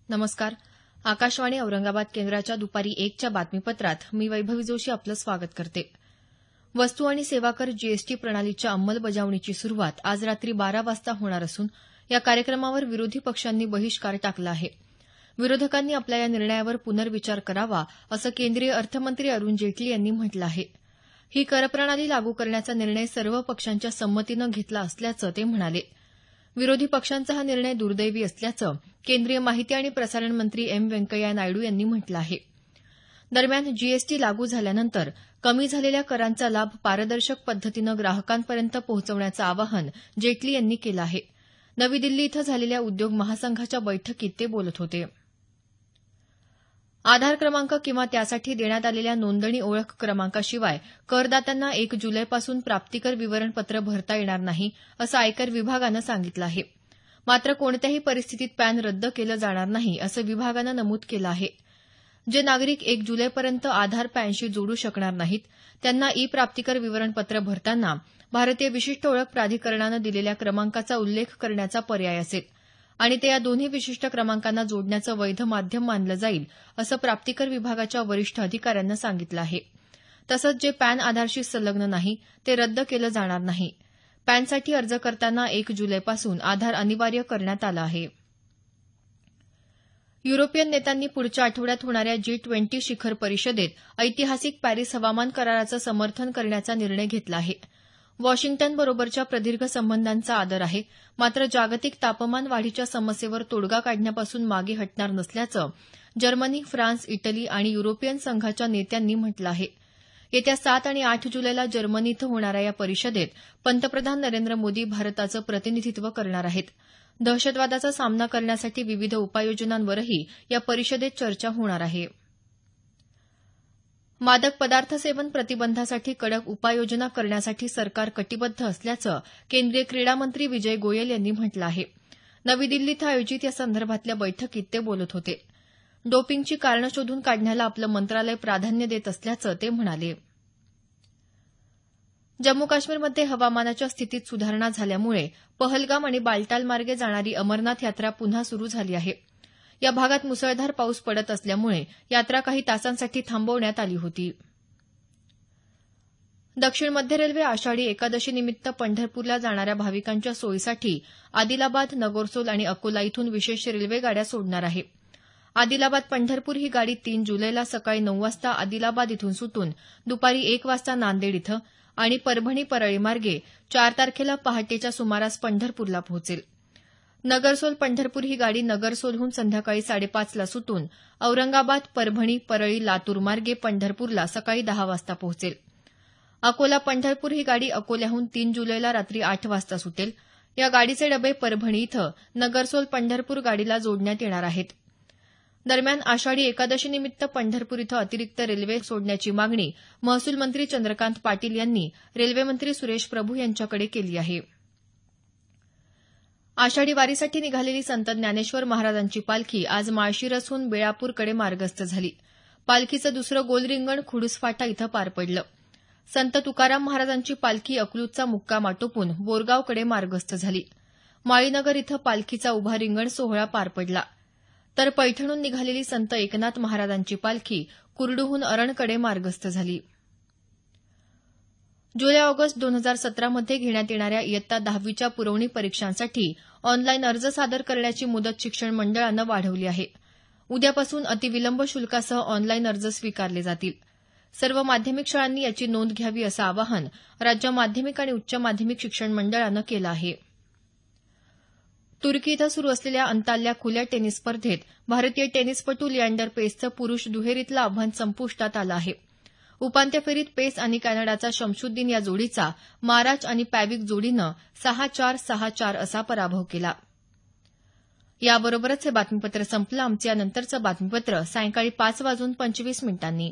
नमस्कार. आकाशवाणी औरंगाबाद केंद्राच्या दुपारी 1च्या बातमीपत्रात मी वैभवी जोशी आपलं स्वागत करते. वस्तू आणि सेवा कर जीएसटी प्रणालीच्या अंमलबजावणीची सुरुवात आज रात्री 12 वाजता होणार असून या कार्यक्रमावर विरोधी पक्षांनी बहिष्कार टाकला आहे. विरोधकांनी आपल्या या निर्णयावर पुनर्विचार करावा असं केंद्रीय अर्थमंत्री अरुण जेटली यांनी म्हटलं आहे. ही करप्रणाली लागू करण्याचा निर्णय सर्व पक्षांच्या संमतीनं घेतला असल्याचं ते म्हणाले. विरोधी पक्षांचा हा निर्णय दुर्दैवी असल्याचं केंद्रीय माहिती आणि प्रसारण मंत्री एम व्यंकय्या नायडू यांनी म्हटलं आहे. दरम्यान जीएसटी लागू झाल्यानंतर कमी झालेल्या करांचा लाभ पारदर्शक पद्धतीनं ग्राहकांपर्यंत पोहोचवण्याचं आवाहन जेटली यांनी केलं आहे. नवी दिल्ली इथं झालेल्या उद्योग महासंघाच्या बैठकीत ते बोलत होते. आधार क्रमांक किंवा त्यासाठी देण्यात आलेल्या नोंदणी ओळख क्रमांकाशिवाय करदात्यांना 1 जुलैपासून प्राप्तिकर विवरणपत्र भरता येणार नाही असं आयकर विभागानं सांगितलं आहे. मात्र कोणत्याही परिस्थितीत पॅन रद्द केलं जाणार नाही असं विभागानं नमूद केलं आहे. जे नागरिक 1 जुलैपर्यंत आधार पॅनशी जोडू शकणार नाहीत त्यांना ई प्राप्तिकर विवरणपत्र भरताना भारतीय विशिष्ट ओळख प्राधिकरणानं दिलेल्या क्रमांकाचा उल्लेख करण्याचा पर्याय असेल आणि ते या दोन्ही विशिष्ट क्रमांकांना जोडण्याचं वैध माध्यम मानलं जाईल असं प्राप्तिकर विभागाच्या वरिष्ठ अधिकाऱ्यांनं सांगितलं आहे. तसंच जे पॅन आधारशी संलग्न नाही ते रद्द केलं जाणार नाही. पॅनसाठी अर्ज करताना 1 जुलैपासून आधार अनिवार्य करण्यात आलं आहे. युरोपियन नेत्यांनी पुढच्या आठवड्यात होणाऱ्या G20 शिखर परिषदेत ऐतिहासिक पॅरिस हवामान कराराचं समर्थन करण्याचा निर्णय घेतला आहे. वॉशिंग्टनबरोबरच्या प्रदीर्घ संबंधांचा आदर आहे, मात्र जागतिक तापमान वाढीच्या समस्येवर तोडगा काढण्यापासून मागे हटणार नसल्याचं जर्मनी, फ्रान्स, इटली आणि युरोपियन संघाच्या नेत्यांनी म्हटलं आहे. येत्या 7 आणि 8 जुलैला जर्मनी इथं होणाऱ्या या परिषदेत पंतप्रधान नरेंद्र मोदी भारताचं प्रतिनिधित्व करणार आहेत. दहशतवादाचा सामना करण्यासाठी विविध उपाययोजनांवरही या परिषदेत चर्चा होणार आहे. मादक पदार्थ सेवन प्रतिबंधासाठी कडक उपाययोजना करण्यासाठी सरकार कटिबद्ध असल्याचं केंद्रीय क्रीडा मंत्री विजय गोयल यांनी म्हटलं आहे. नवी दिल्ली इथं आयोजित या संदर्भातल्या बैठकीत ते बोलत होते. डोपिंगची कारणं शोधून काढण्याला आपलं मंत्रालय प्राधान्य देत असल्याचं ते म्हणाले. जम्मू काश्मीरमध्ये हवामानाच्या स्थितीत सुधारणा झाल्यामुळे पहलगाम आणि बालटाल मार्गे जाणारी अमरनाथ यात्रा पुन्हा सुरू झाली आहे. या भागात मुसळधार पाऊस पडत असल्यामुळे यात्रा काही तासांसाठी थांबवण्यात आली होती. दक्षिण मध्य रेल्वे आषाढी एकादशीनिमित्त पंढरपूरला जाणाऱ्या भाविकांच्या सोयीसाठी आदिलाबाद, नगरसोल आणि अकोला इथून विशेष रेल्वे गाड्या सोडणार आहे. आदिलाबाद पंढरपूर ही गाडी 3 जुलैला सकाळी 9 वाजता आदिलाबाद इथून सुटून दुपारी 1 वाजता नांदेड इथं आणि परभणी परळी मार्गे 4 तारखेला पहाटेच्या सुमारास पंढरपूरला पोहोचेल. नगरसोल पंढरपूर ही गाडी नगरसोलहून संध्याकाळी 5:30 ला सुटून औरंगाबाद, परभणी, परळी, लातूर मार्गे पंढरपूरला सकाळी 10 वाजता पोहोचेल. अकोला पंढरपूर ही गाडी अकोल्याहून 3 जुलैला रात्री 8 वाजता सुटेल. या गाडीचे डबे परभणी इथं नगरसोल पंढरपूर गाडीला जोडण्यात येणार आहेत. दरम्यान आषाढी एकादशीनिमित्त पंढरपूर इथं अतिरिक्त रेल्वे सोडण्याची मागणी महसूल मंत्री चंद्रकांत पाटील यांनी रेल्वेमंत्री सुरेश प्रभू यांच्याकडे केली आहे. आषाढी वारीसाठी निघालेली संत ज्ञानेश्वर महाराजांची पालखी आज माळशिरसहून बेळापूरकडे मार्गस्थ झाली. पालखीचं दुसरं गोल रिंगण खुडूसफाटा इथं पार पडलं. संत तुकाराम महाराजांची पालखी अकलूजचा मुक्काम आटोपून बोरगावकडे मार्गस्थ झाली. माळीनगर इथं पालखीचा उभा रिंगण सोहळा पार पडला. तर पैठणहून निघालेली संत एकनाथ महाराजांची पालखी कुर्डूहून अरणकडे मार्गस्थ झाली. जुलै-ऑगस्ट 2017 मध्ये घेण्यात येणाऱ्या इयत्ता 10वीच्या पुरवणी परीक्षांसाठी ऑनलाईन अर्ज सादर करण्याची मुदत शिक्षण मंडळानं वाढवली आहे. उद्यापासून अतिविलंब शुल्कासह ऑनलाईन अर्ज स्वीकारले जातील. सर्व माध्यमिक शाळांनी याची नोंद घ्यावी असं आवाहन राज्य माध्यमिक आणि उच्च माध्यमिक शिक्षण मंडळानं केलं आहे. तुर्की इथं सुरू असलेल्या अंताल्या खुल्या टेनिस स्पर्धेत भारतीय टेनिसपटू लिएंडर पेसचं पुरुष दुहेरीतलं आव्हान संपुष्टात आलं आहे. उपांत्य फेरीत पेस आणि कॅनडाचा शमशुद्दीन या जोडीचा माराच आणि पॅविक जोडीनं 6-4, 6-4 असा पराभव केला. याबरोबरच हे बातमीपत्र संपलं. आमचं यानंतरचं बातमीपत्र सायंकाळी 5:25 मिनिटांनी.